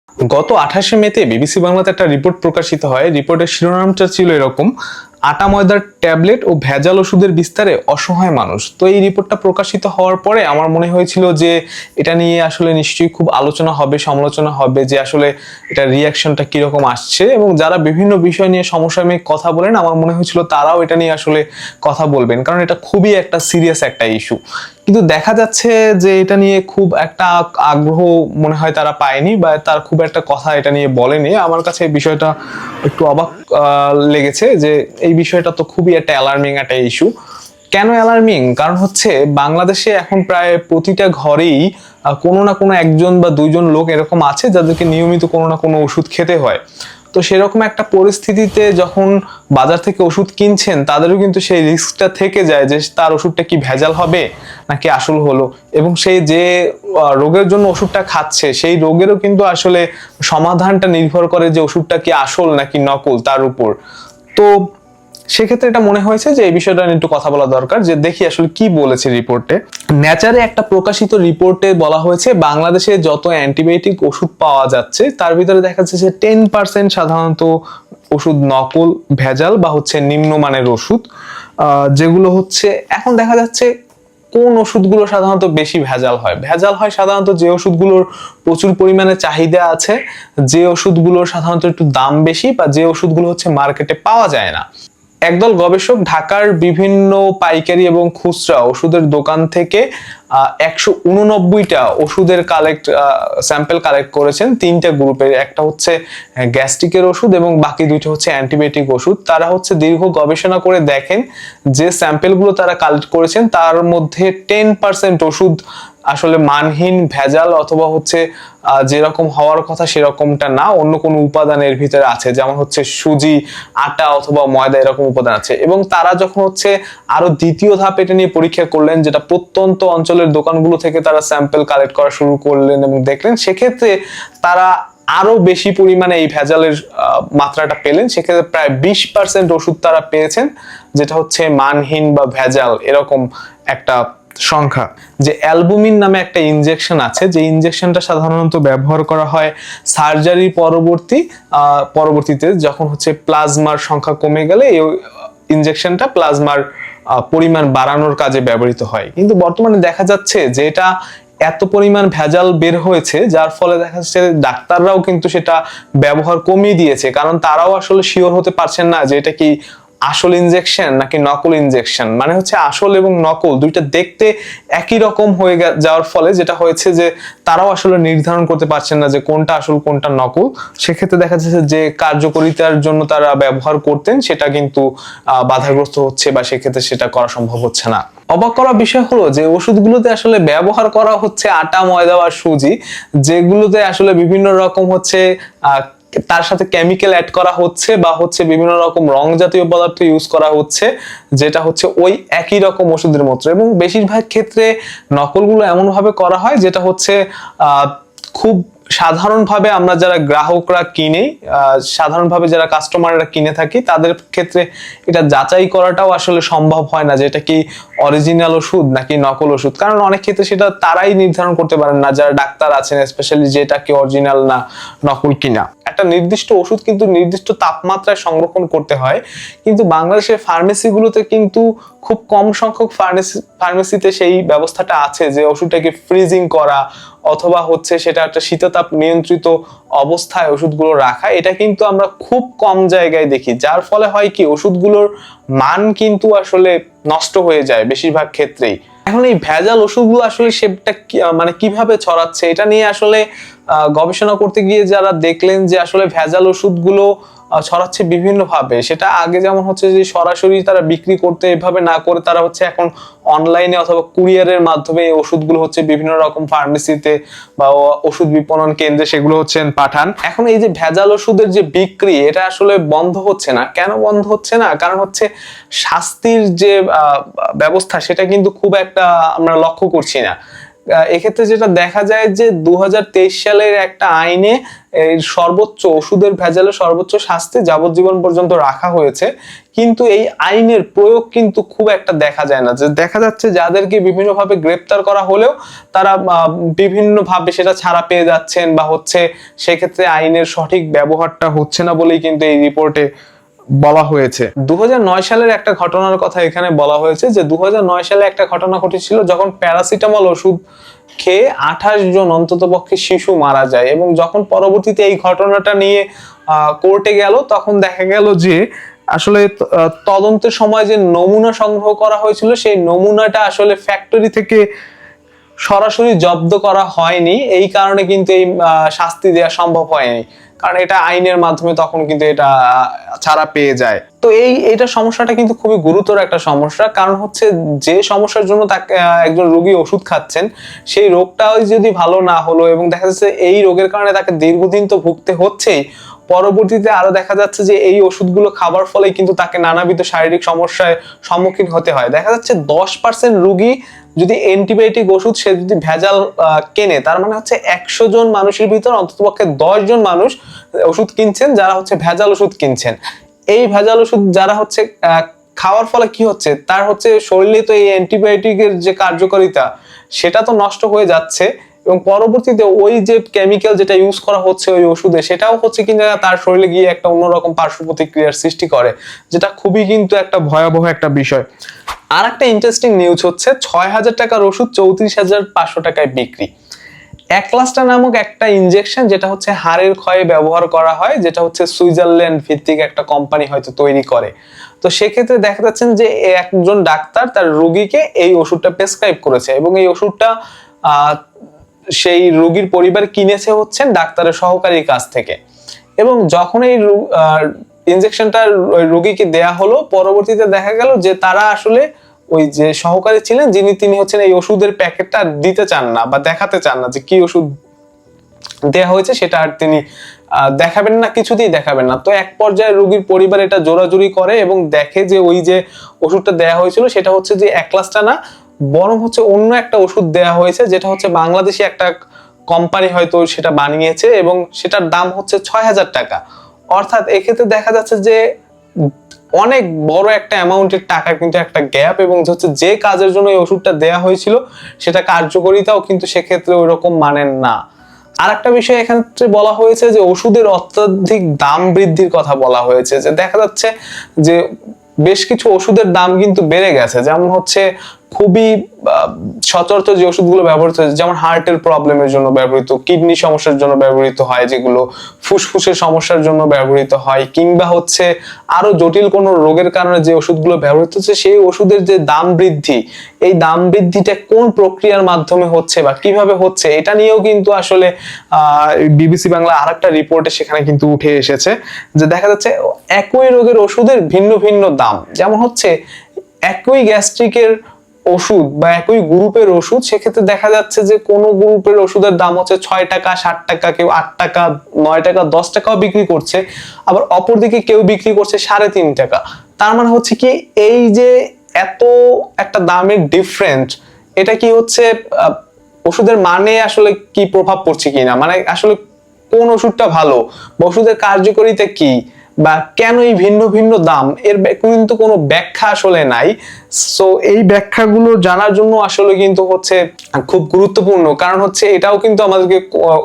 গত 28শে মেতে বিবিসি বাংলাতে একটা রিপোর্ট প্রকাশিত হয়। রিপোর্টের শিরোনামটা ছিল এরকম: আটা ময়দার ট্যাবলেট ও ভেজাল ওষুধের বিস্তারে অসহায় মানুষ। তো এই রিপোর্টটা প্রকাশিত হওয়ার পরে আমার মনে হয়েছিল যে এটা নিয়ে আসলে নিশ্চয়ই খুব আলোচনা হবে, সমালোচনা হবে, যে আসলে এটা রিয়াকশনটা কিরকম আসছে, এবং যারা বিভিন্ন বিষয় নিয়ে সমসাময়িক কথা বলেন আমার মনে হয়েছিল তারাও এটা নিয়ে আসলে কথা বলবেন, কারণ এটা খুবই একটা সিরিয়াস একটা ইস্যু। কিন্তু দেখা যাচ্ছে যে এটা নিয়ে খুব একটা আগ্রহ মনে হয় তারা পায়নি, বা তার খুব একটা কথা এটা নিয়ে বলেনি। আমার কাছে এই বিষয়টা একটু অবাক লেগেছে, যে এই বিষয়টা তো খুবই একটা অ্যালার্মিং একটা ইস্যু। কেন অ্যালার্মিং? কারণ হচ্ছে বাংলাদেশে এখন প্রায় প্রতিটা ঘরেই কোনো না কোনো একজন বা দুইজন লোক এরকম আছে যাদেরকে নিয়মিত কোনো না কোনো ওষুধ খেতে হয়। তো সেরকম একটা পরিস্থিতিতে যখন বাজার থেকে ওষুধ কিনছেন, তাদেরও কিন্তু সেই রিস্কটা থেকে যায় যে তার ওষুধটা কি ভেজাল হবে নাকি আসল হলো, এবং সেই যে রোগের জন্য ওষুধটা খাচ্ছে সেই রোগেরও কিন্তু আসলে সমাধানটা নির্ভর করে যে ওষুধটা কি আসল নাকি নকল তার উপর। তো সেক্ষেত্রে এটা মনে হয়েছে যে এই বিষয়টা নিয়ে একটু কথা বলা দরকার, যে দেখি আসলে কি বলেছে রিপোর্টে। নেচারে একটা প্রকাশিত রিপোর্টে বলা হয়েছে বাংলাদেশে যত অ্যান্টিবায়োটিক ওষুধ পাওয়া যাচ্ছে তার ভিতরে দেখা যাচ্ছে যে 10% সাধারণত ওষুধ নকল, ভেজাল বা হচ্ছে নিম্নমানের ওষুধ, যেগুলো হচ্ছে এখন দেখা যাচ্ছে কোন ওষুধগুলো সাধারণত বেশি ভেজাল হয়। ভেজাল হয় সাধারণত যে ওষুধগুলোর প্রচুর পরিমাণে চাহিদা আছে, যে ওষুধগুলোর সাধারণত একটু দাম বেশি, বা যে ওষুধগুলো হচ্ছে মার্কেটে পাওয়া যায় না। একদল গবেষক ঢাকার বিভিন্ন পাইকারি এবং খুচরা ওষুধের দোকান থেকে 189টা ওষুধের স্যাম্পল কালেক্ট করেছেন তিনটা গ্রুপের। একটা হচ্ছে গ্যাস্ট্রিকের ওষুধ এবং বাকি দুইটা হচ্ছে অ্যান্টিবায়োটিক ওষুধ। তারা হচ্ছে দীর্ঘ গবেষণা করে দেখেন যে স্যাম্পলগুলো তারা কালেক্ট করেছেন তার মধ্যে 10% ওষুধ আসলে মানহীন, ভেজাল, অথবা হচ্ছে যেরকম হওয়ার কথা সেরকমটা না, অন্য কোনো উপাদানের ভিতরে আছে, যেমন হচ্ছে সুজি, আটা অথবা ময়দা, এরকম উপাদান আছে। এবং তারা যখন হচ্ছে আরো দ্বিতীয় ধাপ এটা নিয়ে পরীক্ষা করলেন, যেটা প্রত্যন্ত অঞ্চলের দোকানগুলো থেকে তারা স্যাম্পল কালেক্ট করা শুরু করলেন এবং দেখলেন, সেক্ষেত্রে তারা আরো বেশি পরিমাণে এই ভেজালের মাত্রাটা পেলেন। সেক্ষেত্রে প্রায় 20% ওষুধ তারা পেয়েছেন যেটা হচ্ছে মানহীন বা ভেজাল, এরকম একটা সংখ্যা। যে অ্যালবুমিন নামে একটা ইনজেকশন আছে, যে ইনজেকশনটা সাধারণত ব্যবহার করা হয় সার্জারি পরবর্তীতে যখন হচ্ছে প্লাজমার সংখ্যা কমে গেলে এই ইনজেকশনটা প্লাজমার পরিমাণ বাড়ানোর কাজে ব্যবহৃত হয়। কিন্তু বর্তমানে দেখা যাচ্ছে যে এটা এত পরিমাণ ভেজাল বের হয়েছে, যার ফলে দেখা যাচ্ছে ডাক্তাররাও কিন্তু সেটা ব্যবহার কমিয়ে দিয়েছে, কারণ তারাও আসলে শিওর হতে পারছেন না যে এটা কি আসল ইনজেকশন নাকি নকল ইনজেকশন। মানে হচ্ছে আসল এবং নকল দুইটা দেখতে একই রকম হয়ে যাওয়ার ফলে যেটা হয়েছে যে তারাও আসলে নির্ধারণ করতে পারছেন না যে কোনটা আসল কোনটা নকল। সেক্ষেত্রে দেখা যাচ্ছে যে কার্যকারিতার জন্য তারা ব্যবহার করতেন সেটা কিন্তু বাধাগ্রস্ত হচ্ছে, বা সেক্ষেত্রে সেটা করা সম্ভব হচ্ছে না। অবাক করা বিষয় হলো যে ওষুধগুলোতে আসলে ব্যবহার করা হচ্ছে আটা, ময়দা বা সুজি, যেগুলোতে আসলে বিভিন্ন রকম হচ্ছে তার সাথে কেমিক্যাল অ্যাড করা হচ্ছে, বা হচ্ছে বিভিন্ন রকম রং জাতীয় পদার্থ ইউজ করা হচ্ছে, যেটা হচ্ছে ওই একই রকম ওষুধের মতো। এবং বেশিরভাগ ক্ষেত্রে নকলগুলো এমন ভাবে করা হয় যেটা হচ্ছে খুব সাধারণভাবে আমরা যারা গ্রাহকরা কিনে, সাধারণভাবে যারা কাস্টমাররা কিনে থাকি, তাদের ক্ষেত্রে এটা যাচাই করাটাও আসলে সম্ভব হয় না যে এটা কি অরিজিনাল ওষুধ নাকি নকল ওষুধ। কারণ অনেক ক্ষেত্রে সেটা তারাই নির্ধারণ করতে পারেন না, যারা ডাক্তার আছেন স্পেশালি, যে এটা কি অরিজিনাল না নকল কিনা। একটা নির্দিষ্ট ওষুধ কিন্তু নির্দিষ্ট তাপমাত্রায় সংরক্ষণ করতে হয়, কিন্তু বাংলাদেশের ফার্মেসিগুলোতে কিন্তু খুব কম সংখ্যক ফার্মেসিতে সেই ব্যবস্থাটা আছে যে ওষুধটাকে ফ্রিজিং করা, অথবা হচ্ছে সেটা একটা শীততাপ নিয়ন্ত্রিত অবস্থায় ওষুধগুলো রাখা। এটা কিন্তু আমরা খুব কম জায়গায় দেখি, যার ফলে হয় কি ওষুধগুলোর মান কিন্তু আসলে নষ্ট হয়ে যায় বেশিরভাগ ক্ষেত্রেই। এখন এই ভেজাল ওষুধগুলো আসলে সেটা মানে কিভাবে ছড়াচ্ছে এটা নিয়ে আসলে গবেষণা করতে গিয়ে যারা দেখলেন যে আসলে ভেজাল ওষুধগুলো ছড়াচ্ছে বিভিন্ন ভাবে। সেটা আগে যেমন হচ্ছে যে সরাসরি তারা বিক্রি করতে এভাবে না করে তারা হচ্ছে এখন অনলাইনে অথবা কুরিয়ারের মাধ্যমে এই ওষুধগুলো হচ্ছে বিভিন্ন রকম ফার্মেসিতে বা ওষুধ বিপণন কেন্দ্রে সেগুলো হচ্ছে পাঠান। এখন এই যে ভেজাল ওষুধের যে বিক্রি, এটা আসলে বন্ধ হচ্ছে না। কেন বন্ধ হচ্ছে না? কারণ হচ্ছে শাস্তির যে ব্যবস্থা সেটা কিন্তু খুব একটা আমরা লক্ষ্য করছি না। এক্ষেত্রে যেটা দেখা যায় যে 2023 সালের একটা আইনে এই সর্বোচ্চ ওষুধের ভেজালের সর্বোচ্চ শাস্তি যাবজ্জীবন পর্যন্ত রাখা হয়েছে, কিন্তু এই আইনের প্রয়োগ কিন্তু খুব একটা দেখা যায় না। যে দেখা যাচ্ছে যাদেরকে বিভিন্নভাবে গ্রেপ্তার করা হলেও তারা বিভিন্নভাবে সেটা ছাড়া পেয়ে যাচ্ছেন, বা হচ্ছে সেক্ষেত্রে আইনের সঠিক ব্যবহারটা হচ্ছে না বলেই কিন্তু এই রিপোর্টে বলা হয়েছে। 2009 সালের একটা ঘটনার কথা এখানে বলা হয়েছে, যে 2009 সালে একটা ঘটনা ঘটেছিল যখন প্যারাসিটামল ওষুধ খেয়ে 28 জন অন্ততপক্ষে শিশু মারা যায়, এবং যখন পরবর্তীতে এই ঘটনাটা নিয়ে কোর্টে গেল তখন দেখা গেল যে আসলে তদন্তের সময় যে নমুনা সংগ্রহ করা হয়েছিল সেই নমুনাটা আসলে ফ্যাক্টরি থেকে সরাসরি জব্দ করা হয়নি, এই কারণে কিন্তু এই শাস্তি দেওয়া সম্ভব হয়নি, কারণ এটা আইনের মাধ্যমে তখন কিন্তু এটা ছাড়া পেয়ে যায়। তো এইটা সমস্যাটা কিন্তু খুবই গুরুতর একটা সমস্যা, কারণ হচ্ছে যে সমস্যার জন্য তাকে একজন রোগী ওষুধ খাচ্ছেন সেই রোগটাও যদি ভালো না হলো, এবং দেখা যাচ্ছে এই রোগের কারণে তাকে দীর্ঘদিন তো ভুগতে হচ্ছেই, পরবর্তীতে আরো দেখা যাচ্ছে যে এই ওষুধগুলো খাবার ফলে কিন্তু তাকে নানাবিধ শারীরিক সমস্যায় সম্মুখীন হতে হয়। দেখা যাচ্ছে 10% রোগী যদি অ্যান্টিবায়োটিক ওষুধ সে যদি ভেজাল কেনে, তার মানে হচ্ছে 100 জন মানুষের ভিতর অন্ততপক্ষে 10 জন মানুষ ওষুধ কিনছেন যারা হচ্ছে ভেজাল ওষুধ কিনছেন। এই ভেজাল ওষুধ যারা হচ্ছে খাওয়ার ফলে কি হচ্ছে, তার হচ্ছে শরীরে তো এই অ্যান্টিবায়োটিকের যে কার্যকারিতা সেটা তো নষ্ট হয়ে যাচ্ছে, এবং পরবর্তীতে ওই যে কেমিক্যাল যেটা ইউজ করা হচ্ছে ওই ওষুধে সেটাও হচ্ছে কিনা তার শরীরে গিয়ে একটা অন্যরকম পার্শ্ব প্রতিক্রিয়ার সৃষ্টি করে, যেটা খুবই কিন্তু একটা ভয়াবহ একটা বিষয়। আর একটা ইন্টারেস্টিং নিউজ হচ্ছে 6,000 টাকার ওষুধ 34,500 টাকায় বিক্রি। অ্যাক্লাস্টা নামক একটা ইনজেকশন যেটা হচ্ছে হাড়ের ক্ষয়ে ব্যবহার করা হয়, যেটা হচ্ছে সুইজারল্যান্ড ভিত্তিক একটা কোম্পানি হয়তো তৈরি করে। তো সেক্ষেত্রে দেখা যাচ্ছেন যে একজন ডাক্তার তার রোগীকে এই ওষুধটা প্রেসক্রাইব করেছে, এবং এই ওষুধটা সেই রোগীর পরিবার কিনেছে হচ্ছেন ডাক্তারের সহকারীর কাছ থেকে, এবং যখন এই ইনজেকশনটা রোগীকে দেয়া হলো, পরবর্তীতে দেখা গেল যে তারা আসলে ওই যে সহকারী ছিলেন তিনি হচ্ছেন এই ওষুধের প্যাকেটটা দিতে চান না বা দেখাতে চান না যে কি ওষুধ দেয়া হয়েছে, সেটা আর তিনি দেখাবেন না, কিছুতেই দেখাবেন না। তো এক পর্যায়ে রোগীর পরিবার এটা জোরাজুরি করে এবং দেখে যে ওই যে ওষুধটা দেয়া হয়েছিল সেটা হচ্ছে যে অ্যাক্লাস্টা না, বরং হচ্ছে অন্য একটা ওষুধ দেয়া হয়েছে, যেটা হচ্ছে বাংলাদেশি একটা কোম্পানি হয়তো সেটা বানিয়েছে, এবং সেটার দাম হচ্ছে 6,000 টাকা। অর্থাৎ এক্ষেত্রে দেখা যাচ্ছে যে অনেক বড় একটা অ্যামাউন্টের টাকা কিন্তু একটা গ্যাপ, এবং হচ্ছে যে কাজের জন্য এই ওষুধটা দেয়া হয়েছিল সেটা কার্যকরিতাও কিন্তু সেক্ষেত্রে ওই রকম মানেন না। আর একটা বিষয় এখানে বলা হয়েছে যে ওষুধের অত্যাধিক দাম বৃদ্ধির কথা বলা হয়েছে, যে দেখা যাচ্ছে যে বেশ কিছু ওষুধের দাম কিন্তু বেড়ে গেছে, যেমন হচ্ছে খুবই সচরাচর যে ওষুধগুলো ব্যবহৃত হচ্ছে, যেমন হার্টের প্রবলেমের জন্য ব্যবহৃত, কিডনি সমস্যার জন্য ব্যবহৃত হয়, যেগুলো ফুসফুসের সমস্যার জন্য ব্যবহৃত হয়, কিংবা হচ্ছে আরো জটিল কোনো রোগের কারণে যে ওষুধগুলো ব্যবহৃত হচ্ছে, সেই ওষুধের যে দাম বৃদ্ধি, এই দাম বৃদ্ধিটা কোন প্রক্রিয়ার মাধ্যমে হচ্ছে বা কিভাবে হচ্ছে, এটা নিয়েও কিন্তু আসলে বিবিসি বাংলা আরেকটা রিপোর্টে সেখানে কিন্তু উঠে এসেছে, যে দেখা যাচ্ছে একই রোগের ওষুধের ভিন্ন ভিন্ন দাম, যেমন হচ্ছে একই গ্যাস্ট্রিকের ওষুধ বা একই গ্রুপের ওষুধ, সেক্ষেত্রে দেখা যাচ্ছে যে কোনো গ্রুপের ওষুধের দাম হচ্ছে 6 টাকা, 60 টাকা, কেউ 8 টাকা, 9 টাকা, 10 টাকাও বিক্রি করছে, আবার অপরদিকে কেউ বিক্রি করছে 3.5 টাকা। তার মানে হচ্ছে কি এই যে এত একটা দামের ডিফারেন্স, এটা কি হচ্ছে ওষুধের মানে আসলে কি প্রভাব পড়ছে কিনা, মানে আসলে কোন ওষুধটা ভালো বা ওষুধের কার্যকারিতা কি, বা কেন এই ভিন্ন ভিন্ন দাম, এর কিন্তু কোনো ব্যাখ্যা আসলে নাই। সো এই ব্যাখ্যাগুলো জানার জন্য আসলে কিন্তু হচ্ছে খুব গুরুত্বপূর্ণ, কারণ হচ্ছে এটাও কিন্তু আমাদেরকে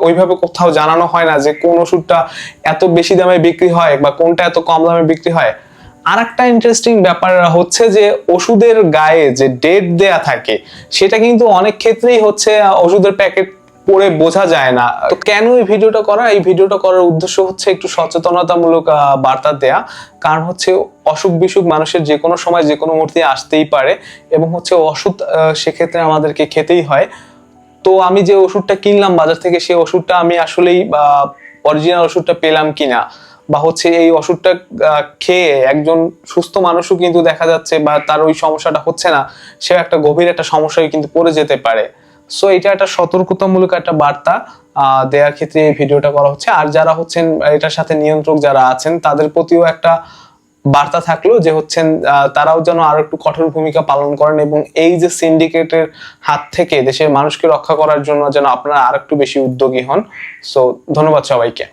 ওইভাবে কোথাও জানানো হয় না যে কোন ওষুধটা এত বেশি দামে বিক্রি হয় বা কোনটা এত কম দামে বিক্রি হয়। আর একটা ইন্টারেস্টিং ব্যাপার হচ্ছে যে ওষুধের গায়ে যে ডেট দেয়া থাকে সেটা কিন্তু অনেক ক্ষেত্রেই হচ্ছে ওষুধের প্যাকেট পড়ে বোঝা যায় না। তো কেন এই ভিডিওটা করা, এই ভিডিওটা করার উদ্দেশ্য হচ্ছে একটু সচেতনতামূলক বার্তা দেয়া, কারণ হচ্ছে অসুখ বিসুখ মানুষের যে কোনো সময় যে কোনো মুহূর্তে আসতেই পারে, এবং হচ্ছে ওষুধ সেক্ষেত্রে আমাদেরকে খেতেই হয়। তো আমি যে ওষুধটা কিনলাম বাজার থেকে, সেই ওষুধটা আমি আসলেই অরিজিনাল ওষুধটা পেলাম কিনা, বা হচ্ছে এই ওষুধটা খেয়ে একজন সুস্থ মানুষও কিন্তু দেখা যাচ্ছে বা তার ওই সমস্যাটা হচ্ছে না, সে একটা গভীর একটা সমস্যায় কিন্তু পড়ে যেতে পারে। সো এটা একটা সতর্কতামূলক একটা বার্তা দেওয়ার ক্ষেত্রে এই ভিডিওটা করা হচ্ছে। আর যারা হচ্ছেন এটার সাথে নিয়ন্ত্রক যারা আছেন তাদের প্রতিও একটা বার্তা থাকলো যে হচ্ছেন তারাও যেন আরো একটু কঠোর ভূমিকা পালন করেন এবং এই যে সিন্ডিকেটের হাত থেকে দেশের মানুষকে রক্ষা করার জন্য যেন আপনারা আর একটু বেশি উদ্যোগী হন। সো ধন্যবাদ সবাইকে।